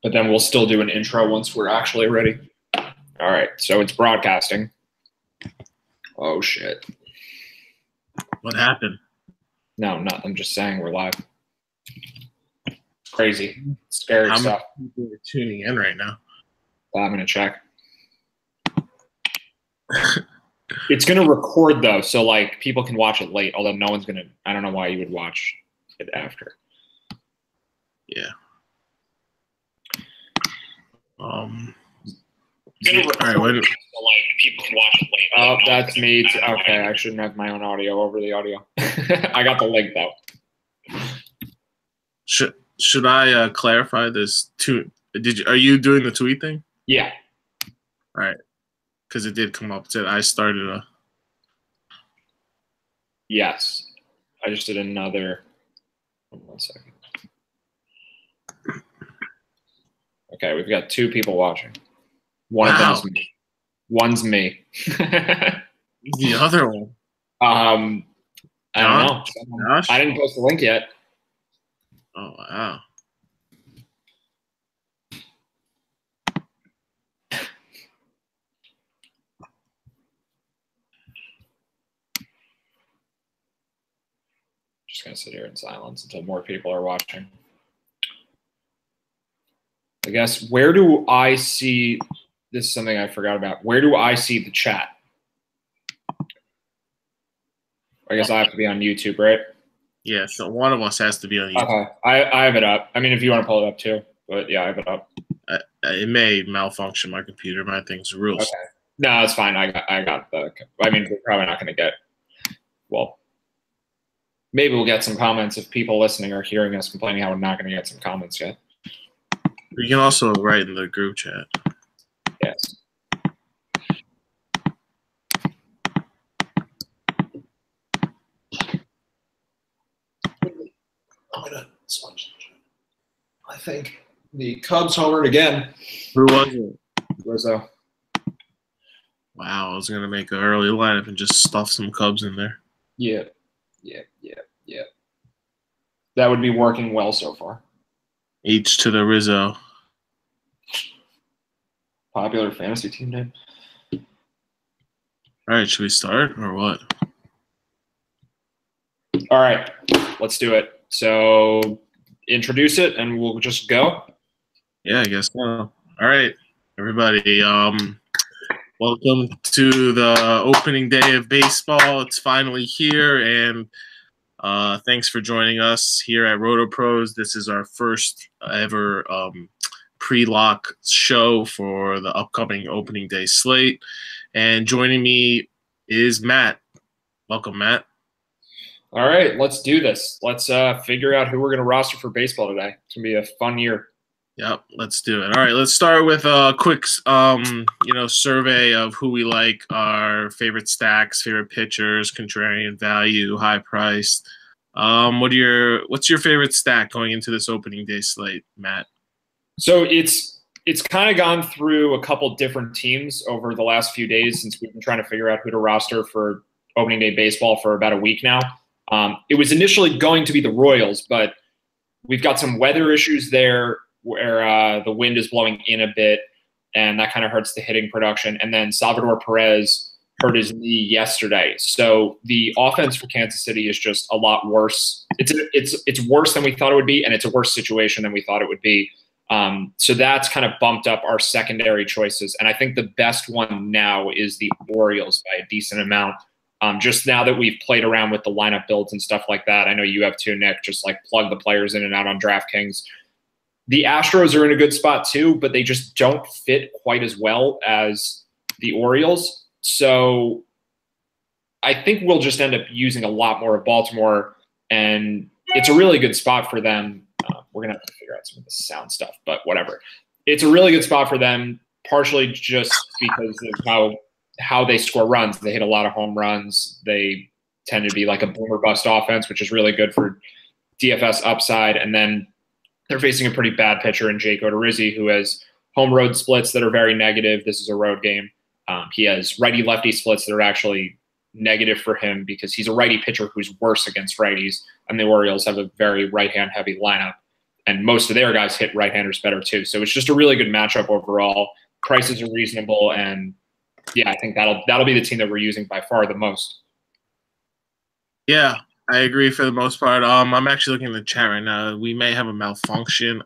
but then we'll still do an intro once we're actually ready. All right, so it's broadcasting. Oh, shit. What happened? No, nothing. I'm just saying we're live. It's crazy. Scary stuff. How many people are tuning in right now? I'm going to check. It's going to record, though, so, like, people can watch it late, although no one's going to – I don't know why you would watch it after. Yeah. All right, when, so, like, people can watch it late. Oh, that's me. Okay, I shouldn't have my own audio over the audio. I got the link, though. Should I clarify this? Are you doing the tweet thing? Yeah. All right. Because it did come up. It said I started a. Yes. I just did another. 1 second. Okay, we've got 2 people watching. One of them is me. One's me. The other one. I don't know. Josh? I didn't post the link yet. Oh, wow. Just going to sit here in silence until more people are watching. I guess, where do I see – this is something I forgot about. Where do I see the chat? I guess I have to be on YouTube, right? Yeah, so one of us has to be on YouTube. Okay, I have it up. I mean, if you want to pull it up too, but yeah, I have it up. It may malfunction my computer. My thing's real. Okay. No, it's fine. I got the. I mean, we're probably not going to get. Well, maybe we'll get some comments if people listening are hearing us complaining how we're not going to get some comments yet. You can also write in the group chat. Yes. I'm gonna sponge. I think the Cubs homered again. Who was it? Rizzo. Wow, I was gonna make an early lineup and just stuff some Cubs in there. Yeah. That would be working well so far. H to the Rizzo. Popular fantasy team name. All right, should we start or what? All right, let's do it. So introduce it and we'll just go. Yeah, I guess so. All right, everybody. Welcome to the opening day of baseball. It's finally here, and thanks for joining us here at RotoPros. This is our first ever pre-lock show for the upcoming opening day slate. And joining me is Matt. Welcome, Matt. All right, let's do this. Let's figure out who we're going to roster for baseball today. It's going to be a fun year. Yep, let's do it. All right, let's start with a quick, survey of who we like, our favorite stacks, favorite pitchers, contrarian value, high price. What's your favorite stack going into this opening day slate, Matt? So it's kind of gone through a couple different teams over the last few days since we've been trying to figure out who to roster for opening day baseball for about a week now. It was initially going to be the Royals, but we've got some weather issues there where the wind is blowing in a bit, and that kind of hurts the hitting production. And then Salvador Perez hurt his knee yesterday. So the offense for Kansas City is just a lot worse. It's worse than we thought it would be, and it's a worse situation than we thought it would be. So that's kind of bumped up our secondary choices. And I think the best one now is the Orioles by a decent amount. Just now that we've played around with the lineup builds and stuff like that, I know you have too, Nick, just like plug the players in and out on DraftKings. The Astros are in a good spot too, but they just don't fit quite as well as the Orioles. So I think we'll just end up using a lot more of Baltimore, and it's a really good spot for them. We're going to have to figure out some of the sound stuff, but whatever. It's a really good spot for them, partially just because of how they score runs. They hit a lot of home runs. They tend to be like a boomer bust offense, which is really good for DFS upside. And then they're facing a pretty bad pitcher in Jake Odorizzi, who has home road splits that are very negative. This is a road game. He has righty-lefty splits that are actually negative for him because he's a righty pitcher who's worse against righties, and the Orioles have a very right-hand heavy lineup. and most of their guys hit right-handers better too. So it's just a really good matchup overall. Prices are reasonable, and yeah, I think that'll be the team that we're using by far the most. Yeah, I agree for the most part. I'm actually looking at the chat right now. We may have a malfunction.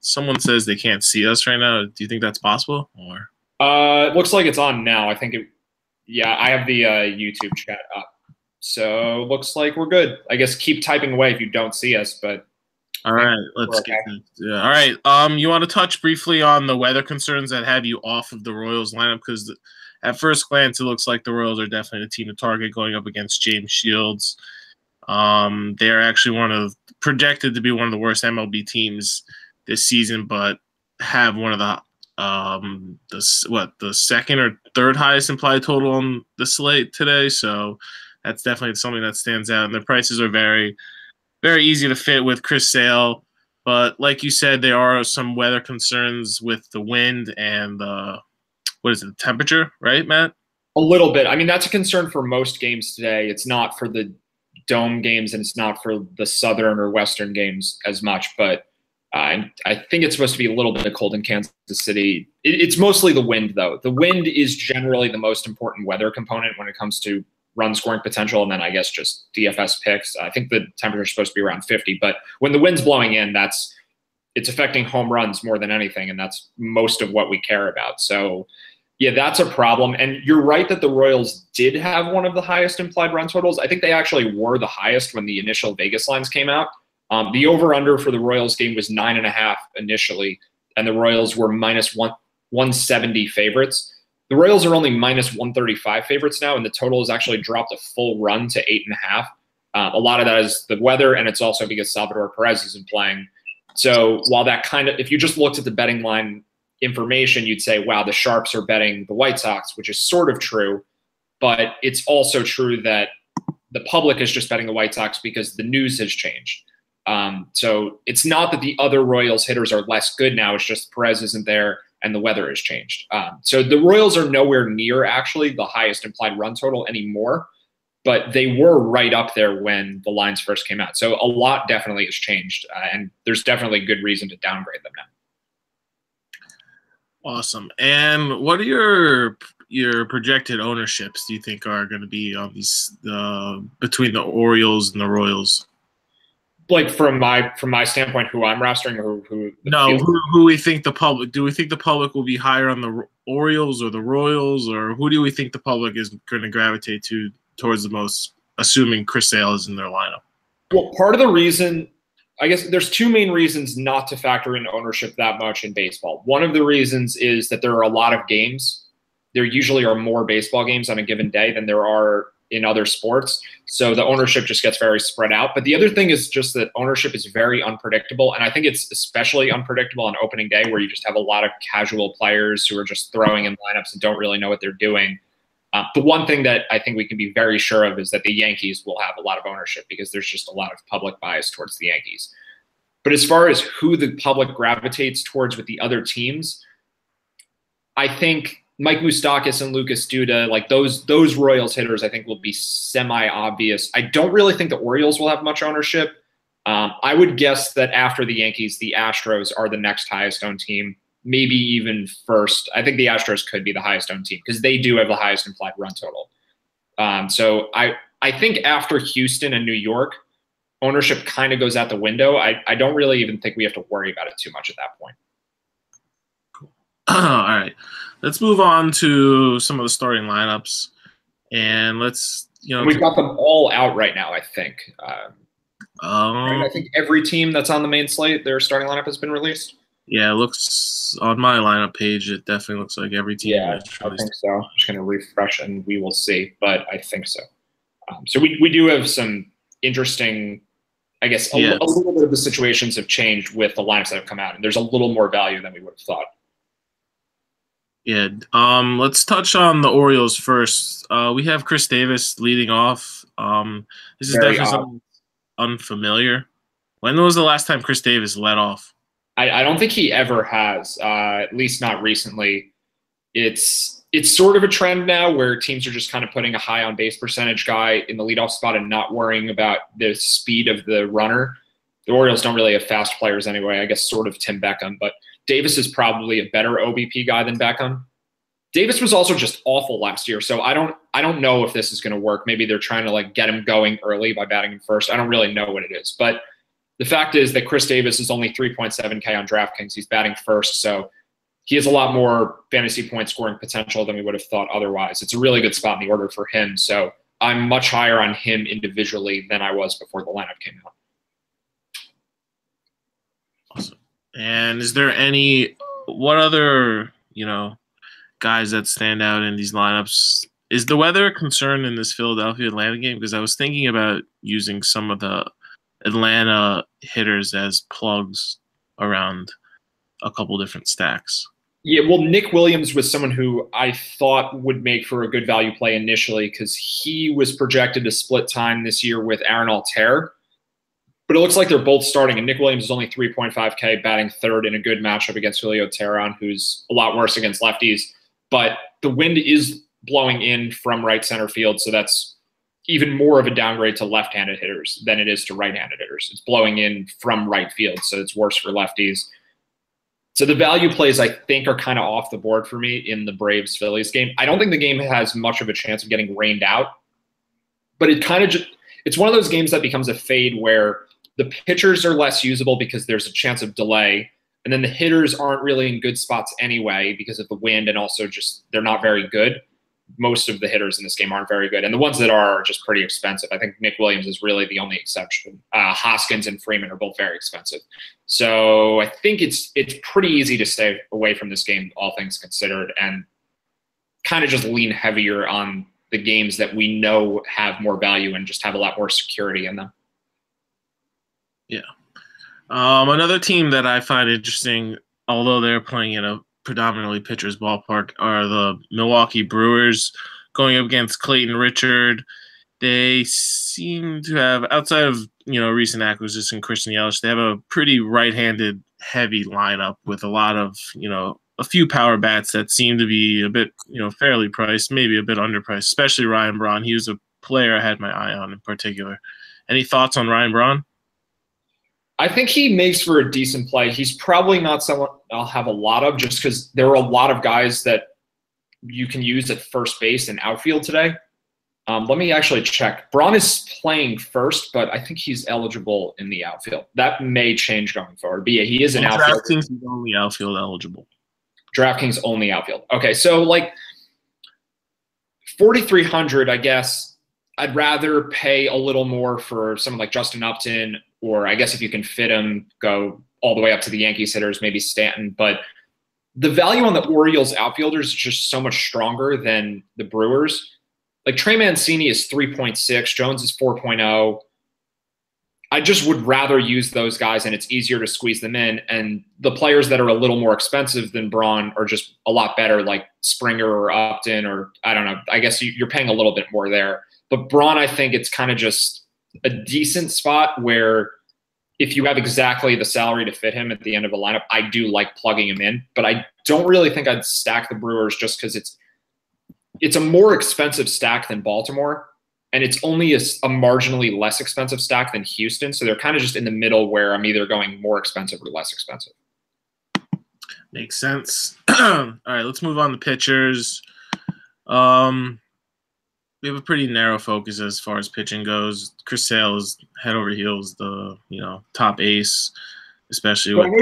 Someone says they can't see us right now. Do you think that's possible? Or It looks like it's on now. I think it. Yeah, I have the YouTube chat up, so looks like we're good. I guess keep typing away if you don't see us, but. All right, let's get this. Yeah, all right. You want to touch briefly on the weather concerns that have you off of the Royals lineup? Because at first glance, it looks like the Royals are definitely the team to target going up against James Shields. They are actually projected to be one of the worst MLB teams this season, but have one of the second or third highest implied total on the slate today. So that's definitely something that stands out. And their prices are very, very easy to fit with Chris Sale. But like you said, there are some weather concerns with the wind and the temperature, right, Matt? A little bit. I mean, that's a concern for most games today. It's not for the dome games, and it's not for the southern or western games as much. But I think it's supposed to be a little bit cold in Kansas City. It's mostly the wind, though. The wind is generally the most important weather component when it comes to run scoring potential, and then I guess just DFS picks. I think the temperature is supposed to be around 50, but when the wind's blowing in, it's affecting home runs more than anything, and that's most of what we care about. So, yeah, that's a problem. And you're right that the Royals did have one of the highest implied run totals. I think they actually were the highest when the initial Vegas lines came out. The over-under for the Royals game was 9.5 initially, and the Royals were minus 170 favorites. The Royals are only minus 135 favorites now, and the total has actually dropped a full run to 8.5. A lot of that is the weather, and it's also because Salvador Perez isn't playing. So while that if you just looked at the betting line information, you'd say, wow, the Sharps are betting the White Sox, which is sort of true. But it's also true that the public is just betting the White Sox because the news has changed. So it's not that the other Royals hitters are less good now. It's just Perez isn't there and the weather has changed. So the Royals are nowhere near actually the highest implied run total anymore, but they were right up there when the lines first came out. So a lot definitely has changed, and there's definitely good reason to downgrade them now. Awesome. And what are your projected ownerships do you think are going to be on these between the Orioles and the Royals? Like from my standpoint, who I'm rostering, or who we think the public? Do we think the public will be higher on the Orioles or the Royals, or who do we think the public is going to gravitate towards the most, assuming Chris Sale is in their lineup? Well, part of the reason, I guess there's two main reasons not to factor in ownership that much in baseball. One of the reasons is that there are a lot of games. There usually are more baseball games on a given day than there are in other sports. So the ownership just gets very spread out. But the other thing is just that ownership is very unpredictable. And I think it's especially unpredictable on opening day, where you just have a lot of casual players who are just throwing in lineups and don't really know what they're doing. The one thing that I think we can be very sure of is that the Yankees will have a lot of ownership because there's just a lot of public bias towards the Yankees. But as far as who the public gravitates towards with the other teams, I think Mike Moustakas and Lucas Duda, like those Royals hitters, I think will be semi-obvious. I don't really think the Orioles will have much ownership. I would guess that after the Yankees, the Astros are the next highest owned team, maybe even first. I think the Astros could be the highest owned team because they do have the highest implied run total. So I think after Houston and New York, ownership kind of goes out the window. I don't really even think we have to worry about it too much at that point. Cool. All right. Let's move on to some of the starting lineups, and we've got them all out right now. I think. Right? I think every team that's on the main slate, their starting lineup has been released. Yeah, it looks on my lineup page. It definitely looks like every team. Yeah, I think so. I'm just going to refresh and we will see, but I think so. So we do have some interesting. I guess a little bit of the situations have changed with the lineups that have come out, and there's a little more value than we would have thought. Yeah. Let's touch on the Orioles first. We have Chris Davis leading off. This is definitely something unfamiliar. When was the last time Chris Davis led off? I don't think he ever has, at least not recently. It's sort of a trend now where teams are just kind of putting a high on base percentage guy in the leadoff spot and not worrying about the speed of the runner. The Orioles don't really have fast players anyway. I guess sort of Tim Beckham, but Davis is probably a better OBP guy than Beckham. Davis was also just awful last year, so I don't know if this is going to work. Maybe they're trying to like get him going early by batting him first. I don't really know what it is, but the fact is that Chris Davis is only 3.7K on DraftKings. He's batting first, so he has a lot more fantasy point scoring potential than we would have thought otherwise. It's a really good spot in the order for him, so I'm much higher on him individually than I was before the lineup came out. Awesome. And is there what other, guys that stand out in these lineups? Is the weather a concern in this Philadelphia-Atlanta game? Because I was thinking about using some of the Atlanta hitters as plugs around a couple different stacks. Yeah, well, Nick Williams was someone who I thought would make for a good value play initially because he was projected to split time this year with Aaron Altair. But it looks like they're both starting, and Nick Williams is only 3.5K, batting third in a good matchup against Julio Teheran, who's a lot worse against lefties. But the wind is blowing in from right center field, so that's even more of a downgrade to left-handed hitters than it is to right-handed hitters. It's blowing in from right field, so it's worse for lefties. So the value plays, I think, are kind of off the board for me in the Braves-Phillies game. I don't think the game has much of a chance of getting rained out, but it kind of just – it's one of those games that becomes a fade where the pitchers are less usable because there's a chance of delay, and then the hitters aren't really in good spots anyway because of the wind, and also just they're not very good. Most of the hitters in this game aren't very good, and the ones that are just pretty expensive. I think Nick Williams is really the only exception. Hoskins and Freeman are both very expensive. So I think it's pretty easy to stay away from this game, all things considered, and kind of just lean heavier on the games that we know have more value and just have a lot more security in them. Yeah. Another team that I find interesting, although they're playing in a predominantly pitcher's ballpark, are the Milwaukee Brewers going up against Clayton Richard. They seem to have, outside of recent acquisition Christian Yelich, they have a pretty right-handed heavy lineup with a lot of a few power bats that seem to be a bit fairly priced, maybe a bit underpriced, especially Ryan Braun. He was a player I had my eye on in particular. Any thoughts on Ryan Braun? I think he makes for a decent play. He's probably not someone I'll have a lot of just because there are a lot of guys that you can use at first base and outfield today. Let me actually check. Braun is playing first, but I think he's eligible in the outfield. That may change going forward. But yeah, he is an outfield. DraftKings is only outfield eligible. DraftKings only outfield. Okay, so like 4,300, I guess I'd rather pay a little more for someone like Justin Upton, or I guess if you can fit him, go all the way up to the Yankees hitters, maybe Stanton. But the value on the Orioles outfielders is just so much stronger than the Brewers. Like Trey Mancini is 3.6, Jones is 4.0. I just would rather use those guys, and it's easier to squeeze them in. And the players that are a little more expensive than Braun are just a lot better, like Springer or Upton, or I don't know. I guess you're paying a little bit more there. But Braun, I think it's kind of just a decent spot where if you have exactly the salary to fit him at the end of a lineup, I do like plugging him in. But I don't really think I'd stack the Brewers just because it's a more expensive stack than Baltimore, and it's only a marginally less expensive stack than Houston. So they're kind of just in the middle where I'm either going more expensive or less expensive. Makes sense. All right, let's move on to pitchers. We have a pretty narrow focus as far as pitching goes. Chris Sale is head over heels the top ace, especially with.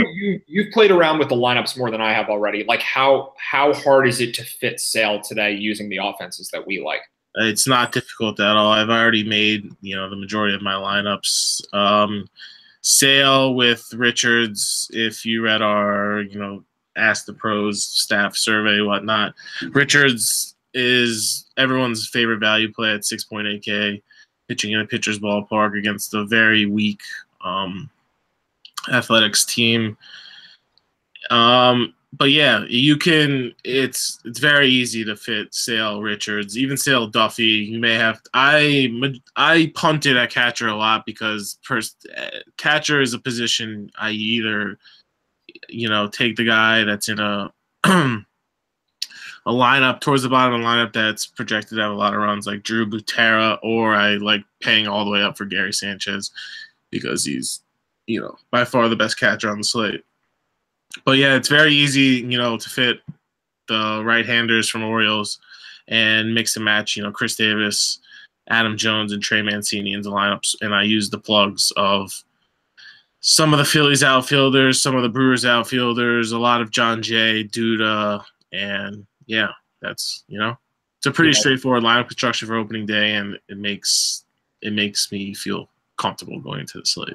You've played around with the lineups more than I have already. Like how hard is it to fit Sale today using the offenses that we like? It's not difficult at all. I've already made the majority of my lineups. Sale with Richards. If you read our Ask the Pros staff survey, whatnot, Richards is everyone's favorite value play at 6.8K, pitching in a pitcher's ballpark against a very weak Athletics team. But yeah, you can. It's very easy to fit Sale, Richards, even Sale, Duffy. You may have. I punted at catcher a lot because catcher is a position I either take the guy that's in a a lineup towards the bottom of the lineup that's projected to have a lot of runs like Drew Butera, or I like paying all the way up for Gary Sanchez because he's by far the best catcher on the slate. But yeah, it's very easy, to fit the right-handers from Orioles and mix and match, Chris Davis, Adam Jones, and Trey Mancini into lineups. And I use the plugs of some of the Phillies outfielders, some of the Brewers outfielders, a lot of John Jay, Duda, and yeah, that's, it's a pretty straightforward lineup construction for opening day, and it makes me feel comfortable going into the slate.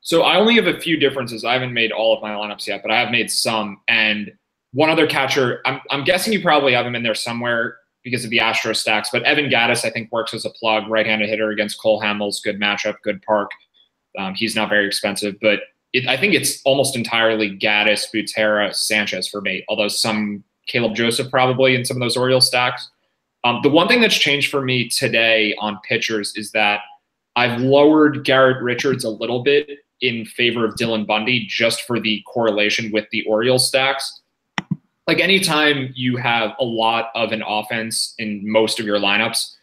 So I only have a few differences. I haven't made all of my lineups yet, but I have made some. And one other catcher, I'm guessing you probably have him in there somewhere because of the Astros stacks, but Evan Gattis, I think, works as a plug, right-handed hitter against Cole Hamels, good matchup, good park. He's not very expensive, but I think it's almost entirely Gattis, Butera, Sanchez for me, although some Caleb Joseph probably in some of those Orioles stacks. The one thing that's changed for me today on pitchers is that I've lowered Garrett Richards a little bit in favor of Dylan Bundy just for the correlation with the Orioles stacks. Like anytime you have a lot of an offense in most of your lineups,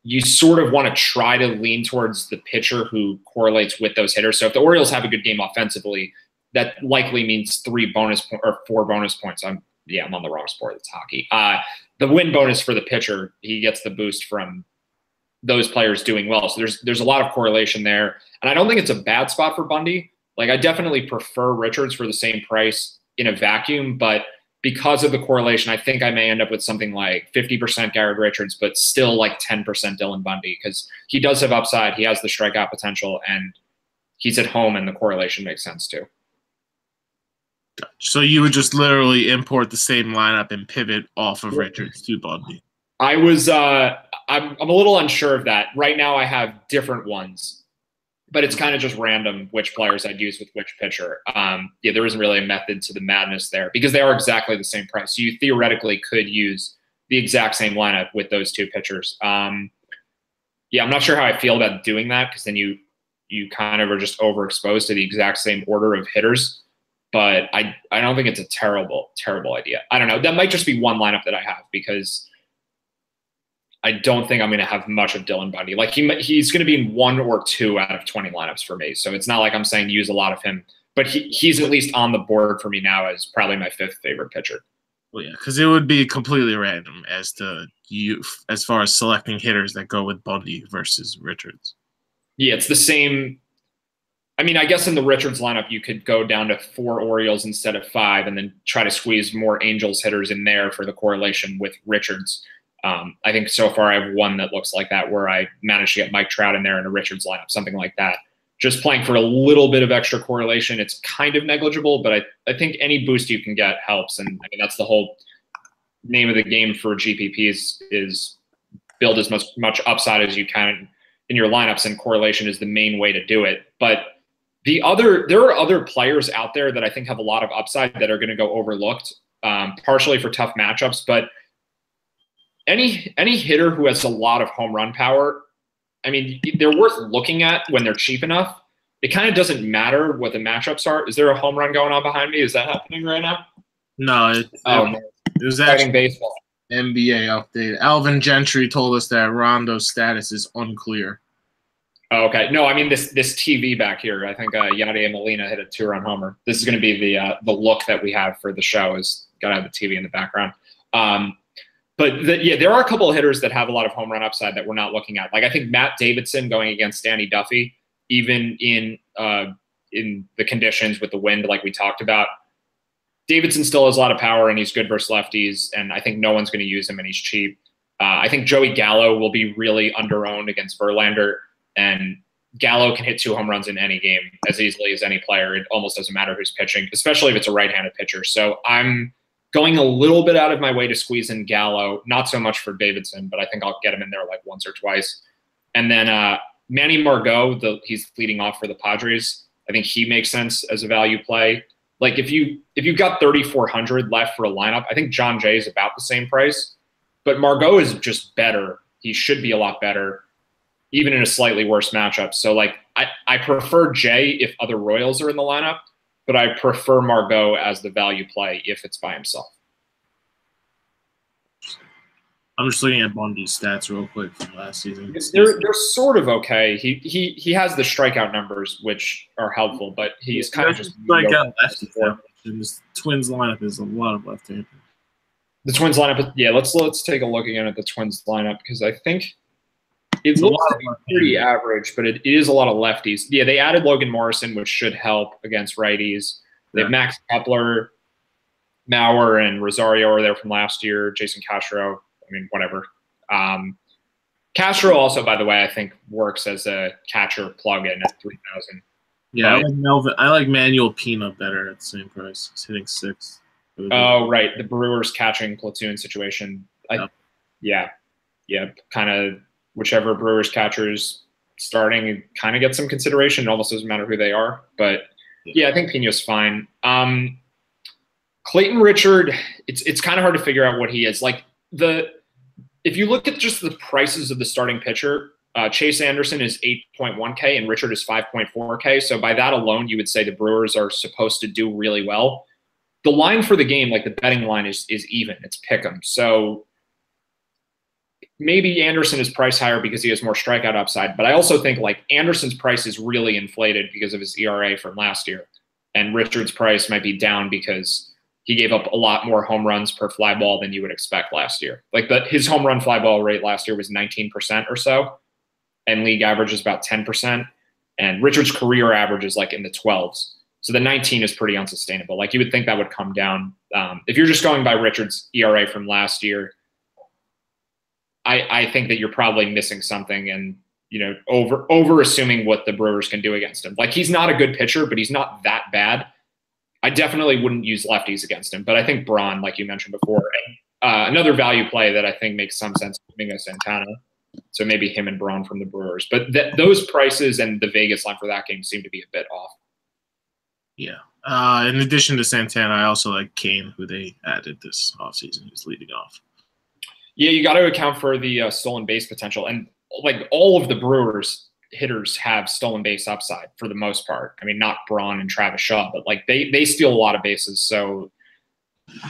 you sort of want to try to lean towards the pitcher who correlates with those hitters. So if the Orioles have a good game offensively, that likely means 3 bonus or 4 bonus points. I'm on the wrong sport. It's hockey. The win bonus for the pitcher, he gets the boost from those players doing well. So there's a lot of correlation there. And I don't think it's a bad spot for Bundy. Like I definitely prefer Richards for the same price in a vacuum, but because of the correlation, I think I may end up with something like 50% Garrett Richards, but still like 10% Dylan Bundy, because he does have upside. He has the strikeout potential, and he's at home, and the correlation makes sense too. So you would just literally import the same lineup and pivot off of Richards to Bundy. I was I'm a little unsure of that. Right now I have different ones, but it's kind of just random which players I'd use with which pitcher. There isn't really a method to the madness there because they are exactly the same price. So you theoretically could use the exact same lineup with those two pitchers. I'm not sure how I feel about doing that because then you kind of are just overexposed to the exact same order of hitters. But I don't think it's a terrible idea. I don't know. That might just be one lineup that I have because I don't think I'm going to have much of Dylan Bundy. Like he's going to be in 1 or 2 out of 20 lineups for me. So it's not like I'm saying use a lot of him, but he's at least on the board for me now as probably my 5th favorite pitcher. Well, yeah, because it would be completely random as far as selecting hitters that go with Bundy versus Richards. Yeah, it's the same. I mean, I guess in the Richards lineup, you could go down to 4 Orioles instead of 5 and then try to squeeze more Angels hitters in there for the correlation with Richards. I think so far I have one that looks like that where I managed to get Mike Trout in there in a Richards lineup, something like that. Just playing for a little bit of extra correlation. It's kind of negligible, but I think any boost you can get helps. And I mean, that's the whole name of the game for GPPs is build as much upside as you can in your lineups, and correlation is the main way to do it. But there are other players out there that I think have a lot of upside that are going to go overlooked, partially for tough matchups, but any hitter who has a lot of home run power, I mean, they're worth looking at when they're cheap enough. It kind of doesn't matter what the matchups are. Is there a home run going on behind me? Is that happening right now? No, it was actually baseball. NBA update. Alvin Gentry told us that Rondo's status is unclear. Oh, okay. No, I mean this TV back here. I think Yadier Molina hit a 2-run homer. This is going to be the look that we have for the show. Is got to have the TV in the background. But there are a couple of hitters that have a lot of home run upside that we're not looking at. Like I think Matt Davidson going against Danny Duffy, even in the conditions with the wind, like we talked about. Davidson still has a lot of power and he's good versus lefties, and I think no one's going to use him and he's cheap. I think Joey Gallo will be really underowned against Verlander, and Gallo can hit 2 home runs in any game as easily as any player. It almost doesn't matter who's pitching, especially if it's a right-handed pitcher. So I'm going a little bit out of my way to squeeze in Gallo, not so much for Davidson, but I think I'll get him in there like once or twice. And then Manny Margot, he's leading off for the Padres. I think he makes sense as a value play. Like if you've got 3,400 left for a lineup, I think John Jay is about the same price, but Margot is just better. He should be a lot better, even in a slightly worse matchup. So like I prefer Jay if other Royals are in the lineup, but I prefer Margot as the value play if it's by himself. I'm just looking at Bundy's stats real quick from last season. They're sort of okay. He has the strikeout numbers, which are helpful, but he's kind of just strikeout lefties. This Twins lineup is a lot of left-handers. The Twins lineup, yeah. Let's take a look again at the Twins lineup because I think it looks pretty average, but it is a lot of lefties. Yeah, they added Logan Morrison, which should help against righties. They have Max Kepler, Mauer, and Rosario are there from last year. Jason Castro, I mean, whatever. Castro also, by the way, I think works as a catcher plug-in at 3,000. Yeah, I like Manuel Pina better at the same price. He's hitting 6. Oh, right. The Brewers catching platoon situation. Yeah. Kind of whichever Brewers catcher's starting kind of get some consideration. It almost doesn't matter who they are. But, yeah, I think Pina's fine. Clayton Richard, it's kind of hard to figure out what he is. Like, if you look at just the prices of the starting pitcher, Chase Anderson is 8.1K and Richard is 5.4K. So by that alone, you would say the Brewers are supposed to do really well. The line for the game, like the betting line, is even. It's pick 'em. So maybe Anderson is priced higher because he has more strikeout upside. But I also think like Anderson's price is really inflated because of his ERA from last year. And Richard's price might be down because he gave up a lot more home runs per fly ball than you would expect last year. Like his home run fly ball rate last year was 19% or so. And league average is about 10%. And Richard's career average is like in the 12s. So the 19 is pretty unsustainable. Like you would think that would come down. If you're just going by Richard's ERA from last year, I think that you're probably missing something and, over assuming what the Brewers can do against him. Like he's not a good pitcher, but he's not that bad. I definitely wouldn't use lefties against him, but I think Braun, like you mentioned before, and another value play that I think makes some sense, Domingo Santana. So maybe him and Braun from the Brewers. But those prices and the Vegas line for that game seem to be a bit off. Yeah. In addition to Santana, I also like Kane, who they added this offseason, who's leading off. Yeah, you got to account for the stolen base potential. And like all of the Brewers hitters have stolen base upside for the most part. I mean, not Braun and Travis Shaw, but like they steal a lot of bases. So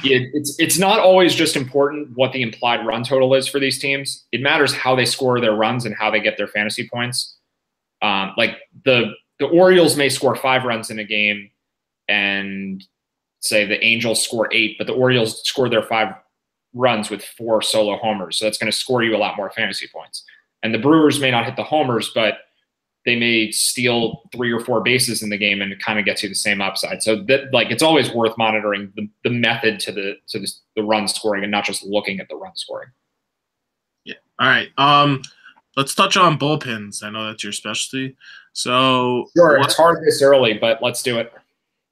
it's not always just important what the implied run total is for these teams. It matters how they score their runs and how they get their fantasy points. Like the Orioles may score 5 runs in a game and say the Angels score 8, but the Orioles score their 5 runs with 4 solo homers. So that's going to score you a lot more fantasy points. And the Brewers may not hit the homers, but they may steal 3 or 4 bases in the game and it kind of gets you the same upside. So that it's always worth monitoring the method to the run scoring and not just looking at the run scoring. Yeah. All right. Let's touch on bullpens. I know that's your specialty. So sure, it's hard this early, but let's do it.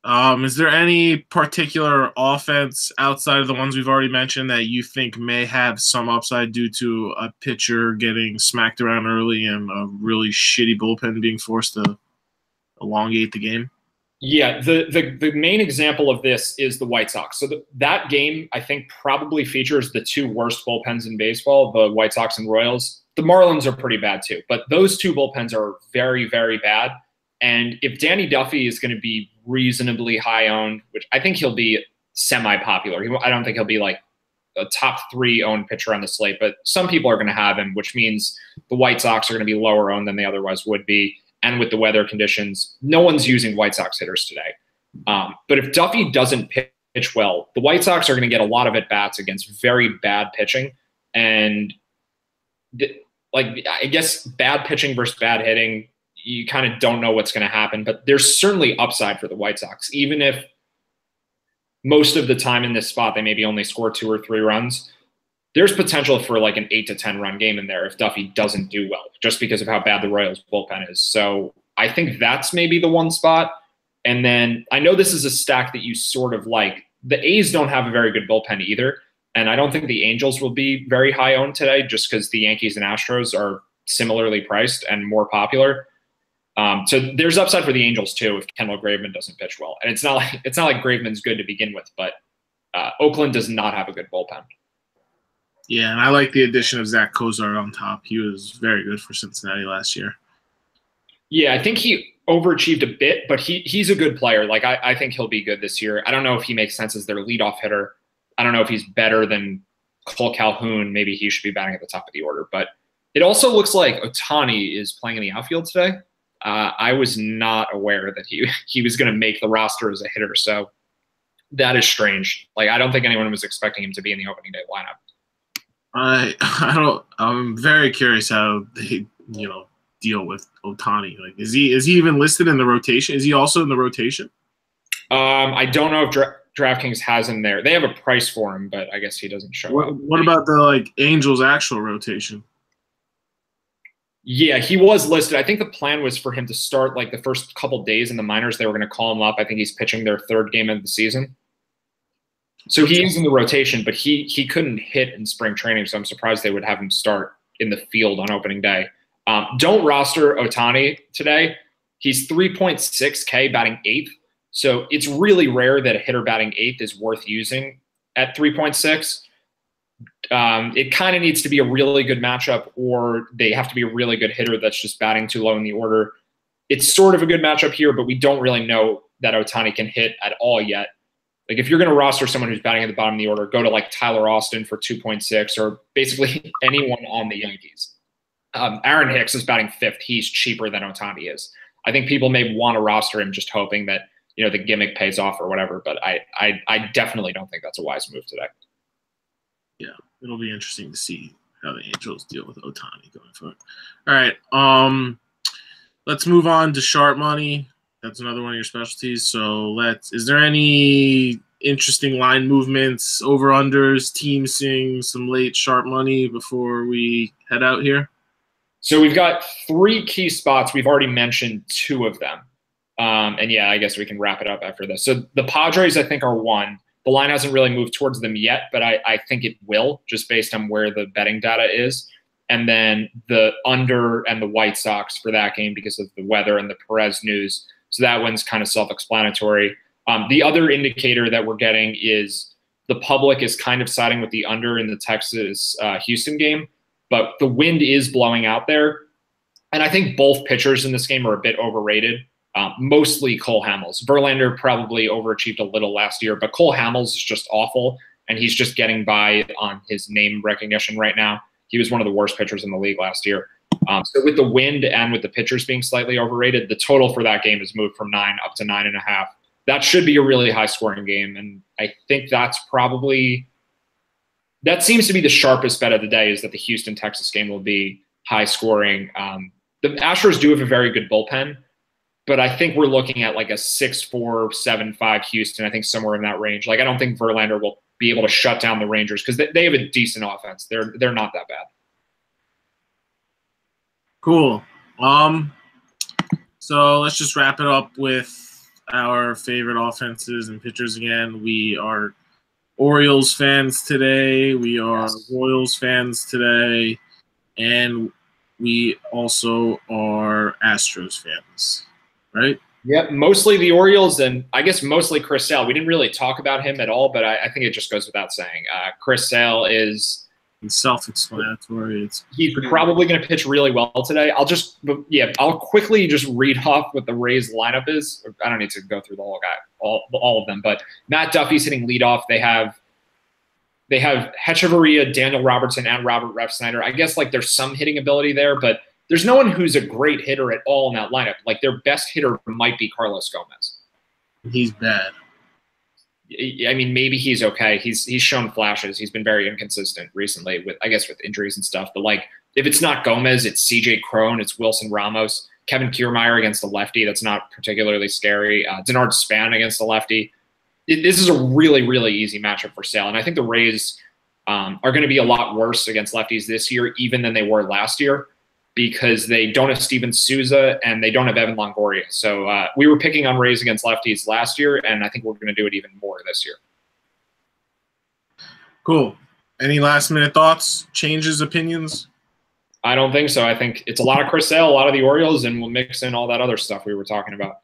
Is there any particular offense outside of the ones we've already mentioned that you think may have some upside due to a pitcher getting smacked around early and a really shitty bullpen being forced to elongate the game? Yeah, the main example of this is the White Sox. So that game, I think, probably features the 2 worst bullpens in baseball, the White Sox and Royals. The Marlins are pretty bad too, but those 2 bullpens are very, very bad. And if Danny Duffy is going to be reasonably high owned, which I think he'll be semi-popular. I don't think he'll be like a top 3 owned pitcher on the slate, but some people are going to have him, which means the White Sox are going to be lower owned than they otherwise would be. And with the weather conditions, no one's using White Sox hitters today. But if Duffy doesn't pitch well, the White Sox are going to get a lot of at-bats against very bad pitching. And I guess bad pitching versus bad hitting, you kind of don't know what's going to happen, but there's certainly upside for the White Sox. Even if most of the time in this spot, they maybe only score 2 or 3 runs, there's potential for like an 8 to 10 run game in there if Duffy doesn't do well, just because of how bad the Royals bullpen is. So I think that's maybe the one spot. And then I know this is a stack that you sort of like. The A's don't have a very good bullpen either. And I don't think the Angels will be very high owned today just because the Yankees and Astros are similarly priced and more popular. So there's upside for the Angels too if Kendall Graveman doesn't pitch well. And it's not like Graveman's good to begin with, but Oakland does not have a good bullpen. Yeah, and I like the addition of Zach Kozar on top. He was very good for Cincinnati last year. Yeah, I think he overachieved a bit, but he's a good player. Like I think he'll be good this year. I don't know if he makes sense as their leadoff hitter. I don't know if he's better than Cole Calhoun, maybe he should be batting at the top of the order. But it also looks like Ohtani is playing in the outfield today. I was not aware that he was going to make the roster as a hitter. So that is strange. Like, I don't think anyone was expecting him to be in the opening day lineup. I'm very curious how they, deal with Ohtani. Like, is he even listed in the rotation? Is he also in the rotation? I don't know if DraftKings has him there. They have a price for him, but I guess he doesn't show up. What about the Angels actual rotation? Yeah, he was listed. I think the plan was for him to start the first couple days in the minors. They were going to call him up. I think he's pitching their third game of the season. So he is in the rotation, but he couldn't hit in spring training, so I'm surprised they would have him start in the field on opening day. Don't roster Ohtani today. He's 3.6K batting 8th, so it's really rare that a hitter batting 8th is worth using at 3.6. It kind of needs to be a really good matchup, or they have to be a really good hitter that's just batting too low in the order. It's sort of a good matchup here, but we don't really know that Ohtani can hit at all yet. Like, if you're going to roster someone who's batting at the bottom of the order, go to Tyler Austin for 2.6, or basically anyone on the Yankees. Aaron Hicks is batting 5th. He's cheaper than Ohtani is. I think people may want to roster him just hoping that the gimmick pays off or whatever. But I definitely don't think that's a wise move today. Yeah, it'll be interesting to see how the Angels deal with Ohtani going forward. All right, let's move on to sharp money. That's another one of your specialties. So is there any interesting line movements, over-unders, team seeing some late sharp money before we head out here? So we've got 3 key spots. We've already mentioned 2 of them. And yeah, I guess we can wrap it up after this. So the Padres, I think, are 1. The line hasn't really moved towards them yet, but I think it will, just based on where the betting data is. And then the under and the White Sox for that game because of the weather and the Perez news. So that one's kind of self-explanatory. The other indicator that we're getting is the public is kind of siding with the under in the Texas-Houston game, but the wind is blowing out there. And I think both pitchers in this game are a bit overrated, mostly Cole Hamels. Verlander probably overachieved a little last year, but Cole Hamels is just awful, and he's just getting by on his name recognition right now. He was one of the worst pitchers in the league last year. So with the wind and with the pitchers being slightly overrated, the total for that game has moved from 9 up to 9.5. That should be a really high-scoring game, and I think that seems to be the sharpest bet of the day, is that the Houston-Texas game will be high-scoring. The Astros do have a very good bullpen, but I think we're looking at a 6-4, 7-5 Houston. I think somewhere in that range. I don't think Verlander will be able to shut down the Rangers because they have a decent offense. They're not that bad. Cool. So let's just wrap it up with our favorite offenses and pitchers again. We are Orioles fans today. We are Royals fans today. And we also are Astros fans, right? Yep, mostly the Orioles, and I guess mostly Chris Sale. We didn't really talk about him at all, but I think it just goes without saying. Chris Sale is – it's self-explanatory. He's probably going to pitch really well today. I'll quickly just read off what the Rays lineup is. I don't need to go through the whole guy, all of them. But Matt Duffy's hitting leadoff. They have Hechavarria, Daniel Robertson, and Robert Refsnyder. I guess there's some hitting ability there, but there's no one who's a great hitter at all in that lineup. Their best hitter might be Carlos Gomez. He's bad. I mean, maybe he's okay. He's shown flashes. He's been very inconsistent recently with injuries and stuff. But if it's not Gomez, it's CJ Cron, it's Wilson Ramos, Kevin Kiermaier against the lefty. That's not particularly scary. Denard Span against the lefty. This is a really, really easy matchup for Sale. And I think the Rays are going to be a lot worse against lefties this year, even than they were last year, because they don't have Steven Souza and they don't have Evan Longoria. So we were picking on Rays against lefties last year, and I think we're going to do it even more this year. Cool. Any last-minute thoughts, changes, opinions? I don't think so. I think it's a lot of Chris Sale, a lot of the Orioles, and we'll mix in all that other stuff we were talking about.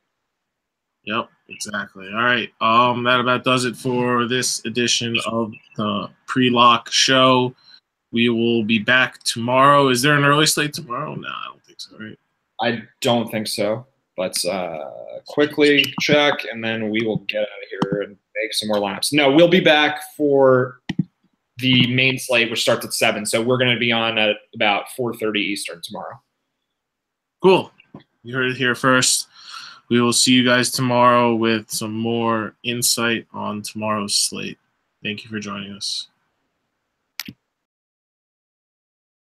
Yep, exactly. All right. That about does it for this edition of the Pre-Lock Show. We will be back tomorrow. Is there an early slate tomorrow? No, I don't think so, right? I don't think so. Let's quickly check, and then we will get out of here and make some more lineups. No, we'll be back for the main slate, which starts at 7. So we're going to be on at about 4:30 Eastern tomorrow. Cool. You heard it here first. We will see you guys tomorrow with some more insight on tomorrow's slate. Thank you for joining us.